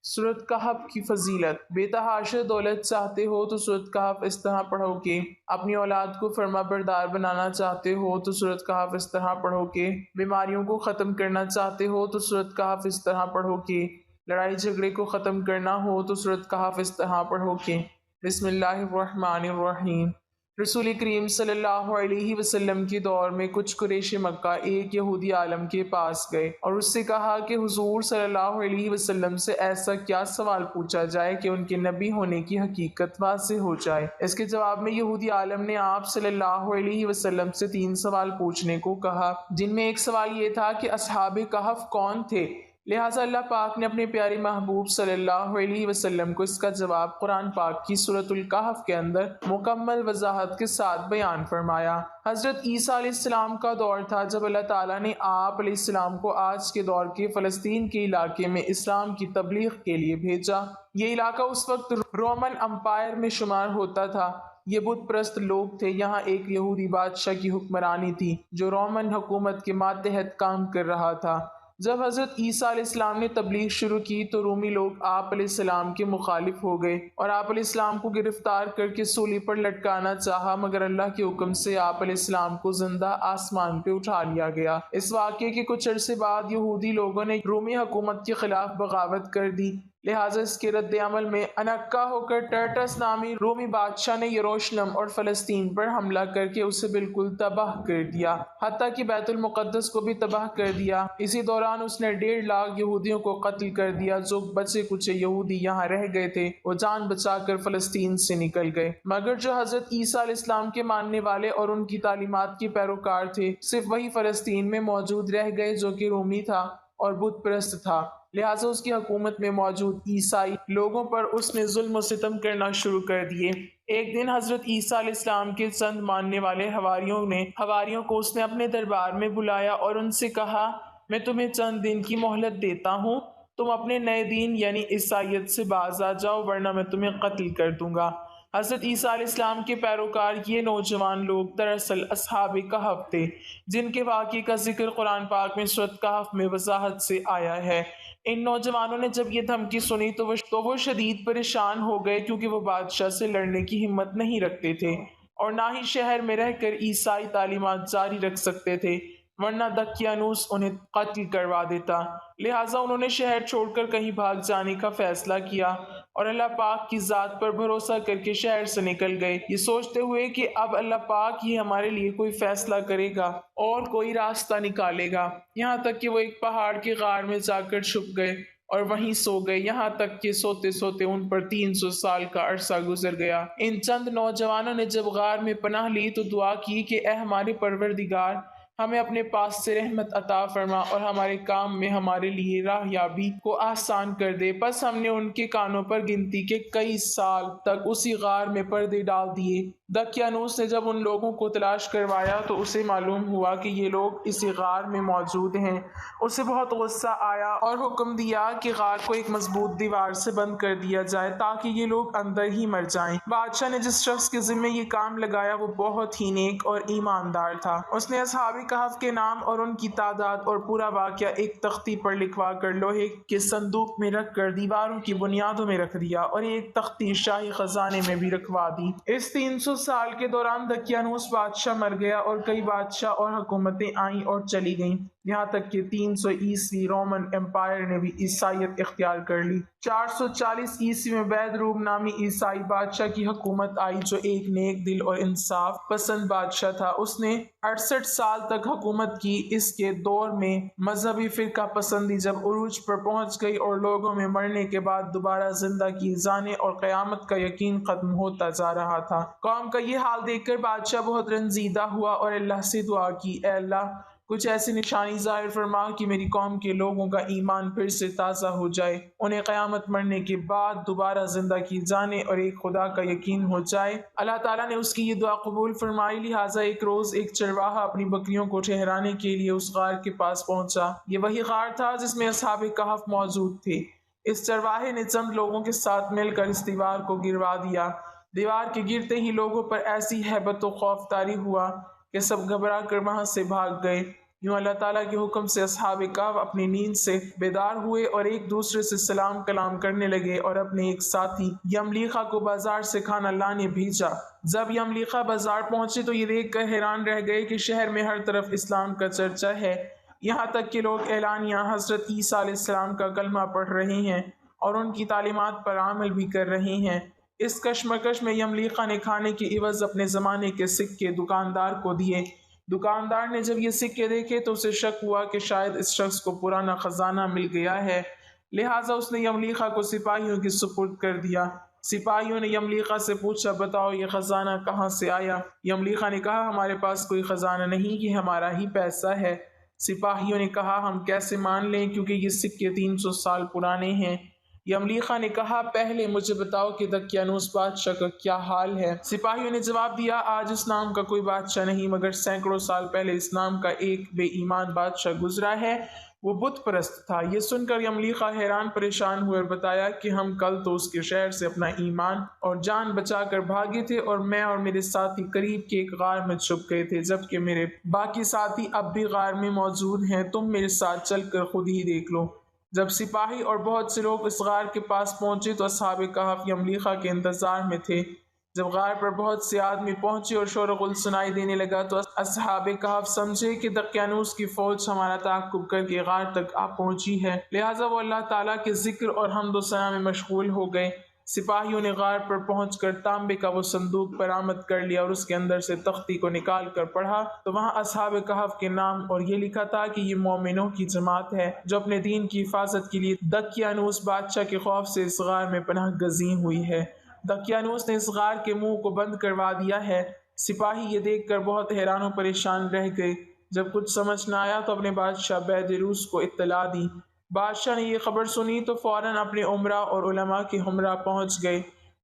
سورۃ کہف کی فضیلت۔ بے تحاشا دولت چاہتے ہو تو سورۃ کہف اس طرح پڑھو کہ اپنی اولاد کو فرما بردار بنانا چاہتے ہو تو سورۃ کہف اس طرح پڑھو کہ بیماریوں کو ختم کرنا چاہتے ہو تو سورۃ کہف اس طرح پڑھو کہ لڑائی جھگڑے کو ختم کرنا ہو تو سورۃ کہف اس طرح پڑھو کہ بسم اللہ الرحمن الرحیم۔ رسول کریم صلی اللہ علیہ وسلم کے دور میں کچھ قریش مکہ ایک یہودی عالم کے پاس گئے اور اس سے کہا کہ حضور صلی اللہ علیہ وسلم سے ایسا کیا سوال پوچھا جائے کہ ان کے نبی ہونے کی حقیقت واضح ہو جائے۔ اس کے جواب میں یہودی عالم نے آپ صلی اللہ علیہ وسلم سے 3 سوال پوچھنے کو کہا، جن میں ایک سوال یہ تھا کہ اصحاب کہف کون تھے۔ لہٰذا اللہ پاک نے اپنے پیارے محبوب صلی اللہ علیہ وسلم کو اس کا جواب قرآن پاک کی سورۃ الکہف کے اندر مکمل وضاحت کے ساتھ بیان فرمایا۔ حضرت عیسیٰ علیہ السلام کا دور تھا جب اللہ تعالیٰ نے آپ علیہ السلام کو آج کے دور کے فلسطین کے علاقے میں اسلام کی تبلیغ کے لیے بھیجا۔ یہ علاقہ اس وقت رومن امپائر میں شمار ہوتا تھا۔ یہ بت پرست لوگ تھے۔ یہاں ایک یہودی بادشاہ کی حکمرانی تھی جو رومن حکومت کے ماتحت کام کر رہا تھا۔ جب حضرت عیسیٰ علیہ السلام نے تبلیغ شروع کی تو رومی لوگ آپ علیہ السلام کے مخالف ہو گئے اور آپ علیہ السلام کو گرفتار کر کے سولی پر لٹکانا چاہا، مگر اللہ کے حکم سے آپ علیہ السلام کو زندہ آسمان پہ اٹھا لیا گیا۔ اس واقعے کے کچھ عرصے بعد یہودی لوگوں نے رومی حکومت کے خلاف بغاوت کر دی، لہٰذا اس کے رد عمل میں انکا ہو کر ٹرٹس نامی رومی بادشاہ نے یروشلم اور فلسطین پر حملہ کر کے اسے بالکل تباہ کر دیا، حتیٰ کہ بیت المقدس کو بھی تباہ کر دیا۔ اسی دوران اس نے 1.5 لاکھ یہودیوں کو قتل کر دیا۔ جو بچے کچے یہودی یہاں رہ گئے تھے وہ جان بچا کر فلسطین سے نکل گئے، مگر جو حضرت عیسیٰ علیہ السلام کے ماننے والے اور ان کی تعلیمات کے پیروکار تھے صرف وہی فلسطین میں موجود رہ گئے جو کہ رومی تھا اور بت پرست تھا۔ لہٰذا اس کی حکومت میں موجود عیسائی لوگوں پر اس نے ظلم و ستم کرنا شروع کر دیے۔ ایک دن حضرت عیسیٰ علیہ السلام کے چند ماننے والے حواریوں کو اس نے اپنے دربار میں بلایا اور ان سے کہا، میں تمہیں چند دن کی مہلت دیتا ہوں، تم اپنے نئے دین یعنی عیسائیت سے باز آ جاؤ ورنہ میں تمہیں قتل کر دوں گا۔ حضرت عیسیٰ علیہ السلام کے پیروکار یہ نوجوان لوگ دراصل اصحاب کہف تھے، جن کے واقعے کا ذکر قرآن پاک میں سورۃ کہف میں وضاحت سے آیا ہے۔ ان نوجوانوں نے جب یہ دھمکی سنی تو وہ شدید پریشان ہو گئے، کیونکہ وہ بادشاہ سے لڑنے کی ہمت نہیں رکھتے تھے اور نہ ہی شہر میں رہ کر عیسائی تعلیمات جاری رکھ سکتے تھے، ورنہ دقیانوس انہیں قتل کروا دیتا۔ لہٰذا انہوں نے شہر چھوڑ کر کہیں بھاگ جانے کا فیصلہ کیا اور اللہ پاک کی ذات پر بھروسہ کر کے شہر سے نکل گئے، یہ سوچتے ہوئے کہ اب اللہ پاک ہی ہمارے لیے کوئی فیصلہ کرے گا اور کوئی راستہ نکالے گا۔ یہاں تک کہ وہ ایک پہاڑ کے غار میں جا کر چھپ گئے اور وہیں سو گئے، یہاں تک کہ سوتے سوتے ان پر 300 سال کا عرصہ گزر گیا۔ ان چند نوجوانوں نے جب غار میں پناہ لی تو دعا کی کہ اے ہمارے پروردگار، ہمیں اپنے پاس سے رحمت عطا فرما اور ہمارے کام میں ہمارے لیے راہیابی کو آسان کر دے۔ پس ہم نے ان کے کانوں پر گنتی کے کئی سال تک اسی غار میں پردے ڈال دیے۔ دقیانوس نے جب ان لوگوں کو تلاش کروایا تو اسے معلوم ہوا کہ یہ لوگ اسی غار میں موجود ہیں۔ اسے بہت غصہ آیا اور حکم دیا کہ غار کو ایک مضبوط دیوار سے بند کر دیا جائے تاکہ یہ لوگ اندر ہی مر جائیں۔ بادشاہ نے جس شخص کے ذمہ یہ کام لگایا وہ بہت ہی نیک اور ایماندار تھا۔ اس نے اصحاب کہف کے نام اور ان کی تعداد اور پورا واقعہ ایک تختی پر لکھوا کر لوہے کے صندوق میں رکھ کر دیواروں کی بنیادوں میں رکھ دیا اور ایک تختی شاہی خزانے میں بھی رکھوا دی۔ اس 300 سال کے دوران دقیانوس بادشاہ مر گیا اور کئی بادشاہ اور حکومتیں آئیں اور چلی گئیں، یہاں تک کہ 300 عیسوی رومن امپائر نے بھی عیسائیت اختیار کر لی۔ 440 عیسوی میں بید روم نامی عیسائی بادشاہ کی حکومت آئی جو ایک نیک دل اور انصاف پسند بادشاہ تھا۔ اس نے 68 سال تک حکومت کی۔ اس کے دور میں مذہبی فرقہ پسندی جب عروج پر پہنچ گئی اور لوگوں میں مرنے کے بعد دوبارہ زندہ کیے جانے اور قیامت کا یقین ختم ہوتا جا رہا تھا، قوم کا یہ حال دیکھ کر بادشاہ بہت رنجیدہ ہوا اور اللہ سے دعا کی، اے اللہ کچھ ایسی نشانی ظاہر فرما کہ میری قوم کے لوگوں کا ایمان پھر سے تازہ ہو جائے، انہیں قیامت مرنے کے بعد دوبارہ زندہ کی جانے اور ایک خدا کا یقین ہو جائے۔ اللہ تعالیٰ نے اس کی یہ دعا قبول فرمائی۔ لہٰذا ایک روز ایک چرواہا اپنی بکریوں کو ٹھہرانے کے لیے اس غار کے پاس پہنچا۔ یہ وہی غار تھا جس میں اصحاب کہف موجود تھے۔ اس چرواہے نے چند لوگوں کے ساتھ مل کر اس دیوار کو گروا دیا۔ دیوار کے گرتے ہی لوگوں پر ایسی ہیبت و خوف طاری ہوا کہ سب گھبرا کر وہاں سے بھاگ گئے۔ یوں اللہ تعالیٰ کے حکم سے اصحاب کہف اپنی نیند سے بیدار ہوئے اور ایک دوسرے سے سلام کلام کرنے لگے اور اپنے ایک ساتھی یملیخا کو بازار سے کھانا لانے بھیجا۔ جب یملیخا بازار پہنچے تو یہ دیکھ کر حیران رہ گئے کہ شہر میں ہر طرف اسلام کا چرچا ہے، یہاں تک کہ لوگ اعلانیہ حضرت عیسیٰ علیہ السلام کا کلمہ پڑھ رہے ہیں اور ان کی تعلیمات پر عمل بھی کر رہے ہیں۔ اس کشمکش میں یملیخا نے کھانے کے عوض اپنے زمانے کے سکے دکاندار کو دیے۔ دکاندار نے جب یہ سکے دیکھے تو اسے شک ہوا کہ شاید اس شخص کو پرانا خزانہ مل گیا ہے، لہٰذا اس نے یملیخا کو سپاہیوں کی سپرد کر دیا۔ سپاہیوں نے یملیخا سے پوچھا، بتاؤ یہ خزانہ کہاں سے آیا؟ یملیخا نے کہا، ہمارے پاس کوئی خزانہ نہیں، یہ ہمارا ہی پیسہ ہے۔ سپاہیوں نے کہا، ہم کیسے مان لیں کیونکہ یہ سکے 300 سال پرانے ہیں۔ یملیخا نے کہا، پہلے مجھے بتاؤ کہ دقیانوس بادشاہ کا کیا حال ہے؟ سپاہیوں نے جواب دیا، آج اس نام کا کوئی بادشاہ نہیں، مگر سینکڑوں سال پہلے اس نام کا ایک بے ایمان بادشاہ گزرا ہے، وہ بت پرست تھا۔ یہ سن کر یملیخا حیران پریشان ہوئے اور بتایا کہ ہم کل تو اس کے شہر سے اپنا ایمان اور جان بچا کر بھاگے تھے، اور میں اور میرے ساتھی قریب کے ایک غار میں چھپ گئے تھے، جبکہ میرے باقی ساتھی اب بھی غار میں موجود ہیں، تم میرے ساتھ چل کر خود ہی دیکھ لو۔ جب سپاہی اور بہت سے لوگ اس غار کے پاس پہنچے تو اصحاب کہف یملیخا کے انتظار میں تھے۔ جب غار پر بہت سے آدمی پہنچے اور شور و غل سنائی دینے لگا تو اصحاب کہف سمجھے کہ دقیانوس کی فوج ہمارا تعاقب کر کے غار تک آ پہنچی ہے، لہٰذا وہ اللہ تعالیٰ کے ذکر اور حمد و ثنا میں مشغول ہو گئے۔ سپاہیوں نے غار پر پہنچ کر تانبے کا وہ صندوق برآمد کر لیا اور اس کے اندر سے تختی کو نکال کر پڑھا تو وہاں اصحاب کہف کے نام اور یہ لکھا تھا کہ یہ مومنوں کی جماعت ہے جو اپنے دین کی حفاظت کے لیے دقیانوس بادشاہ کے خوف سے اس غار میں پناہ گزین ہوئی ہے۔ دقیانوس نے اس غار کے منہ کو بند کروا دیا ہے۔ سپاہی یہ دیکھ کر بہت حیران و پریشان رہ گئے۔ جب کچھ سمجھ نہ آیا تو اپنے بادشاہ بہدروس کو اطلاع دی۔ بادشاہ نے یہ خبر سنی تو فوراً اپنے امراء اور علماء کے ہمراہ پہنچ گئے۔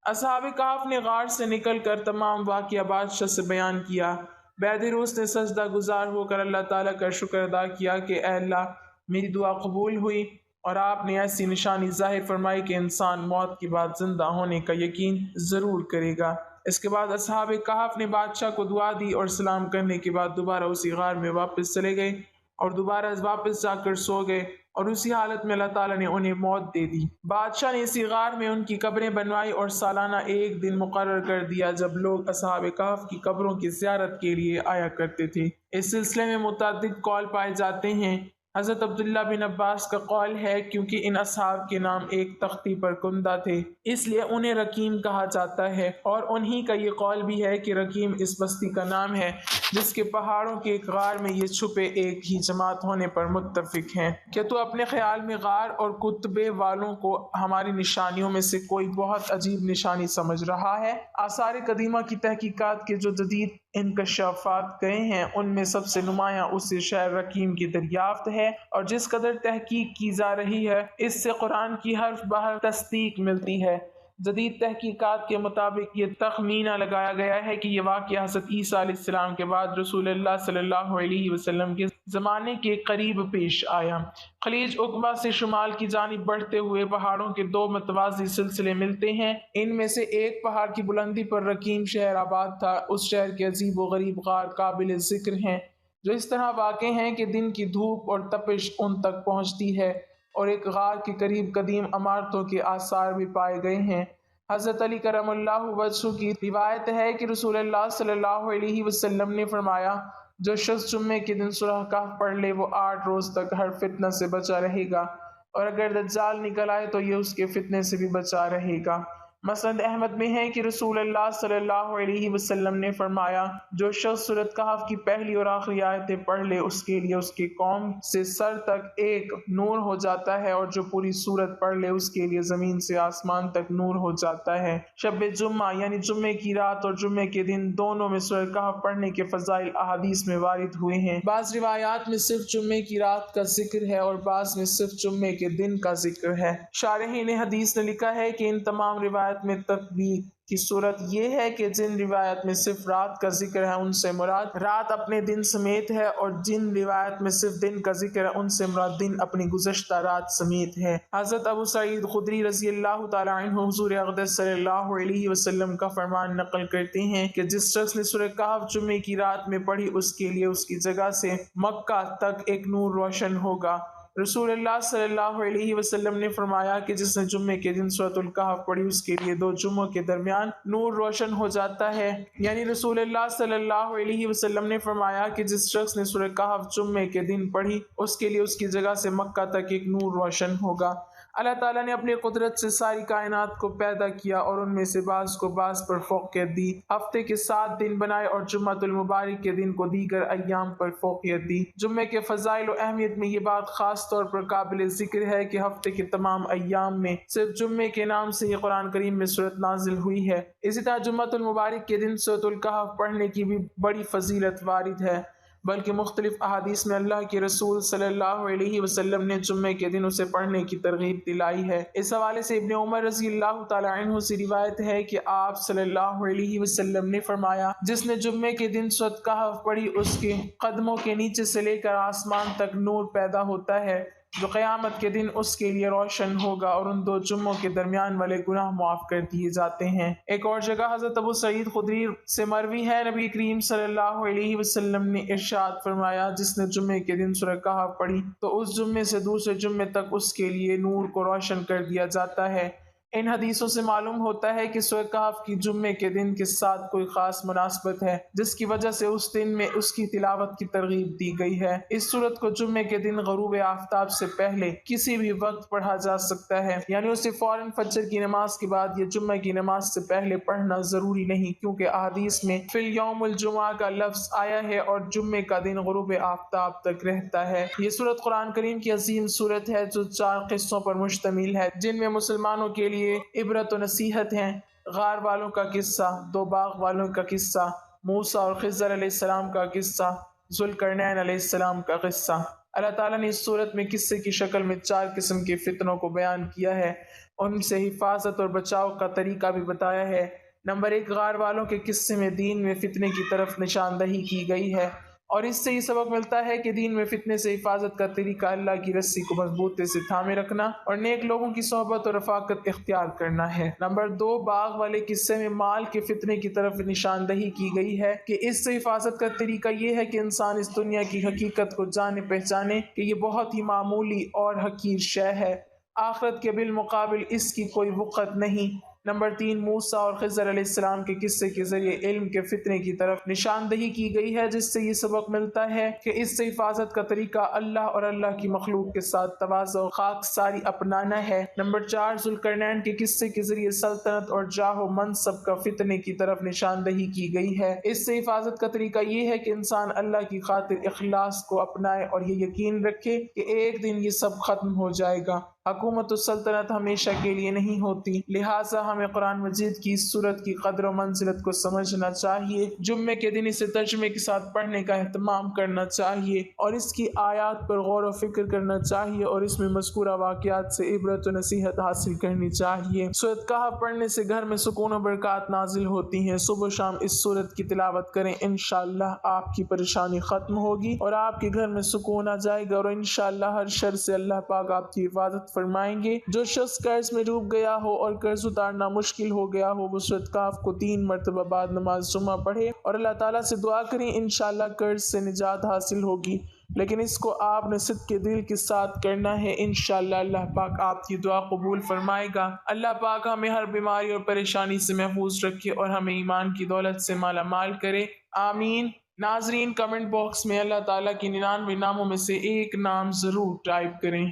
اصحاب کہف نے غار سے نکل کر تمام واقعہ بادشاہ سے بیان کیا۔ بہدروس نے سجدہ گزار ہو کر اللہ تعالیٰ کا شکر ادا کیا کہ اے اللہ، میری دعا قبول ہوئی اور آپ نے ایسی نشانی ظاہر فرمائی کہ انسان موت کے بعد زندہ ہونے کا یقین ضرور کرے گا۔ اس کے بعد اصحاب کہف نے بادشاہ کو دعا دی اور سلام کرنے کے بعد دوبارہ اسی غار میں واپس چلے گئے اور دوبارہ واپس جا کر سو گئے، اور اسی حالت میں اللہ تعالیٰ نے انہیں موت دے دی۔ بادشاہ نے اسی غار میں ان کی قبریں بنوائی اور سالانہ ایک دن مقرر کر دیا جب لوگ اصحاب کہف کی قبروں کی زیارت کے لیے آیا کرتے تھے۔ اس سلسلے میں متعدد قول پائے جاتے ہیں۔ حضرت عبداللہ بن عباس کا قول ہے کیونکہ ان اصحاب کے نام ایک تختی پر کندہ تھے اس لیے انہیں رقیم کہا جاتا ہے، اور انہی کا یہ قول بھی ہے کہ رقیم اس بستی کا نام ہے جس کے پہاڑوں کے ایک غار میں یہ چھپے ایک ہی جماعت ہونے پر متفق ہیں۔ کیا تو اپنے خیال میں غار اور کتبے والوں کو ہماری نشانیوں میں سے کوئی بہت عجیب نشانی سمجھ رہا ہے؟ آثار قدیمہ کی تحقیقات کے جو جدید انکشافات گئے ہیں ان میں سب سے نمایاں اس شہر رقیم کی دریافت ہے، اور جس قدر تحقیق کی جا رہی ہے اس سے قرآن کی حرف بحر تصدیق ملتی ہے۔ جدید تحقیقات کے مطابق یہ تخمینہ لگایا گیا ہے کہ یہ واقعہ حضرت عیسیٰ علیہ السلام کے بعد رسول اللہ صلی اللہ علیہ وسلم کے زمانے کے قریب پیش آیا۔ خلیج عقبہ سے شمال کی جانب بڑھتے ہوئے پہاڑوں کے دو متوازی سلسلے ملتے ہیں، ان میں سے ایک پہاڑ کی بلندی پر رقیم شہر آباد تھا۔ اس شہر کے عجیب و غریب غار قابل ذکر ہیں جو اس طرح واقع ہیں کہ دن کی دھوپ اور تپش ان تک پہنچتی ہے، اور ایک غار کے قریب قدیم عمارتوں کے آثار بھی پائے گئے ہیں۔ حضرت علی کرم اللہ وجہہ کی روایت ہے کہ رسول اللہ صلی اللہ علیہ وسلم نے فرمایا، جو شخص جمعے کے دن سورہ کہف پڑھ لے وہ 8 روز تک ہر فتنہ سے بچا رہے گا، اور اگر دجال نکل آئے تو یہ اس کے فتنے سے بھی بچا رہے گا۔ مسند احمد میں ہے کہ رسول اللہ صلی اللہ علیہ وسلم نے فرمایا، جو شخص سورۃ کہف کی پہلی اور آخری آیتیں پڑھ لے اس کے لیے اس کی قوم سے سر تک ایک نور ہو جاتا ہے، اور جو پوری سورت پڑھ لے اس کے لیے زمین سے آسمان تک نور ہو جاتا ہے۔ شب جمعہ یعنی جمعے کی رات اور جمعے کے دن دونوں میں سورۃ کہف پڑھنے کے فضائل احادیث میں وارد ہوئے ہیں۔ بعض روایات میں صرف جمعے کی رات کا ذکر ہے اور بعض میں صرف جمعے کے دن کا ذکر ہے۔ شارحین حدیث نے لکھا ہے کہ ان تمام روایات روایت میں تطبیق کی صورت یہ ہے کہ جن روایت میں صرف رات کا ذکر ہے ان سے مراد رات اپنے دن سمیت ہے، اور جن روایت میں صرف دن کا ذکر ہے ان سے مراد دن اپنی گزشتہ رات سمیت ہے۔ حضرت ابو سعید خدری رضی اللہ تعالیٰ عنہ حضور اقدس صلی اللہ علیہ وسلم کا فرمان نقل کرتے ہیں کہ جس شخص نے سورہ کہف جمعے کی رات میں پڑھی اس کے لیے اس کی جگہ سے مکہ تک ایک نور روشن ہوگا۔ رسول اللہ صلی اللہ علیہ وسلم نے فرمایا کہ جس نے جمعے کے دن سورۃ الکہف پڑھی اس کے لیے 2 جمعوں کے درمیان نور روشن ہو جاتا ہے۔ یعنی رسول اللہ صلی اللہ علیہ وسلم نے فرمایا کہ جس شخص نے سورۃ کہف جمعے کے دن پڑھی اس کے لیے اس کی جگہ سے مکہ تک ایک نور روشن ہوگا۔ اللہ تعالیٰ نے اپنی قدرت سے ساری کائنات کو پیدا کیا اور ان میں سے بعض کو بعض پر فوقیت دی، ہفتے کے 7 دن بنائے اور جمعۃ المبارک کے دن کو دیگر ایام پر فوقیت دی۔ جمعے کے فضائل و اہمیت میں یہ بات خاص طور پر قابل ذکر ہے کہ ہفتے کے تمام ایام میں صرف جمعے کے نام سے یہ قرآن کریم میں صورت نازل ہوئی ہے۔ اسی طرح جمعۃ المبارک کے دن سورۃ الکہف پڑھنے کی بھی بڑی فضیلت وارد ہے، بلکہ مختلف احادیث میں اللہ کے رسول صلی اللہ علیہ وسلم نے جمعے کے دن اسے پڑھنے کی ترغیب دلائی ہے۔ اس حوالے سے ابن عمر رضی اللہ تعالیٰ عنہ سے روایت ہے کہ آپ صلی اللہ علیہ وسلم نے فرمایا جس نے جمعے کے دن سورۃ کہف پڑھی اس کے قدموں کے نیچے سے لے کر آسمان تک نور پیدا ہوتا ہے جو قیامت کے دن اس کے لیے روشن ہوگا، اور ان 2 جمعوں کے درمیان والے گناہ معاف کر دیے جاتے ہیں۔ ایک اور جگہ حضرت ابو سعید خدری سے مروی ہے، نبی کریم صلی اللہ علیہ وسلم نے ارشاد فرمایا جس نے جمعے کے دن سورۃ کہف پڑھی تو اس جمعے سے دوسرے جمعے تک اس کے لیے نور کو روشن کر دیا جاتا ہے۔ ان حدیثوں سے معلوم ہوتا ہے کہ سورۃ کہف کی جمعے کے دن کے ساتھ کوئی خاص مناسبت ہے جس کی وجہ سے اس دن میں اس کی تلاوت کی ترغیب دی گئی ہے۔ اس صورت کو جمعے کے دن غروب آفتاب سے پہلے کسی بھی وقت پڑھا جا سکتا ہے، یعنی اسے فوراً فجر کی نماز کے بعد یا جمعہ کی نماز سے پہلے پڑھنا ضروری نہیں، کیونکہ احادیث میں فی الیوم الجمعہ کا لفظ آیا ہے اور جمعے کا دن غروب آفتاب تک رہتا ہے۔ یہ صورت قرآن کریم کی عظیم صورت ہے جو 4 قصوں پر مشتمل ہے جن میں مسلمانوں کے لیے عبرت و نصیحت ہیں۔ غار والوں کا قصہ، 2 باغ والوں کا قصہ، موسیٰ اور خضر علیہ السلام کا قصہ، ذوالقرنین علیہ السلام کا قصہ۔ اللہ تعالیٰ نے اس صورت میں قصے کی شکل میں 4 قسم کے فتنوں کو بیان کیا ہے، ان سے حفاظت اور بچاؤ کا طریقہ بھی بتایا ہے۔ نمبر 1، غار والوں کے قصے میں دین میں فتنے کی طرف نشاندہی کی گئی ہے، اور اس سے یہ سبق ملتا ہے کہ دین میں فتنے سے حفاظت کا طریقہ اللہ کی رسی کو مضبوطی سے تھامے رکھنا اور نیک لوگوں کی صحبت اور رفاقت اختیار کرنا ہے۔ نمبر 2، باغ والے قصے میں مال کے فتنے کی طرف نشاندہی کی گئی ہے کہ اس سے حفاظت کا طریقہ یہ ہے کہ انسان اس دنیا کی حقیقت کو جانے پہچانے کہ یہ بہت ہی معمولی اور حقیر شے ہے، آخرت کے بالمقابل اس کی کوئی وقت نہیں۔ نمبر 3، موسیٰ اور خضر علیہ السلام کے قصے کے ذریعے علم کے فتنے کی طرف نشاندہی کی گئی ہے، جس سے یہ سبق ملتا ہے کہ اس سے حفاظت کا طریقہ اللہ اور اللہ کی مخلوق کے ساتھ تواضع و خاکساری اپنانا ہے۔ نمبر 4، ذوالقرنین کے قصے کے ذریعے سلطنت اور جاہ و منصب کا فتنے کی طرف نشاندہی کی گئی ہے، اس سے حفاظت کا طریقہ یہ ہے کہ انسان اللہ کی خاطر اخلاص کو اپنائے اور یہ یقین رکھے کہ ایک دن یہ سب ختم ہو جائے گا۔ حکومت و سلطنت ہمیشہ کے لیے نہیں ہوتی، لہٰذا ہمیں قرآن مجید کی اس صورت کی قدر و منزلت کو سمجھنا چاہیے، جمعے کے دن اسے ترجمے کے ساتھ پڑھنے کا اہتمام کرنا چاہیے اور اس کی آیات پر غور و فکر کرنا چاہیے اور اس میں مذکورہ واقعات سے عبرت و نصیحت حاصل کرنی چاہیے۔ سورۃ کہف پڑھنے سے گھر میں سکون و برکات نازل ہوتی ہیں۔ صبح و شام اس صورت کی تلاوت کریں، انشاءاللہ آپ کی پریشانی ختم ہوگی اور آپ کے گھر میں سکون آ جائے گا، اور انشاءاللہ ہر شر سے اللہ پاک آپ کی حفاظت فرمائیں گے۔ جو شخص قرض میں ڈوب گیا ہو اور قرض اتارنا مشکل ہو گیا ہو وہ سورۃ کہف کو 3 مرتبہ بعد نماز جمعہ پڑھے اور اللہ تعالیٰ سے دعا کریں، انشاءاللہ قرض سے نجات حاصل ہوگی، لیکن اس کو آپ نے صدق کے دل کے ساتھ کرنا ہے۔ انشاءاللہ اللہ پاک آپ کی دعا قبول فرمائے گا۔ اللہ پاک ہمیں ہر بیماری اور پریشانی سے محفوظ رکھے اور ہمیں ایمان کی دولت سے مالا مال کرے، آمین۔ ناظرین، کمنٹ باکس میں اللہ تعالیٰ کی 99 ناموں میں سے ایک نام ضرور ٹائپ کریں۔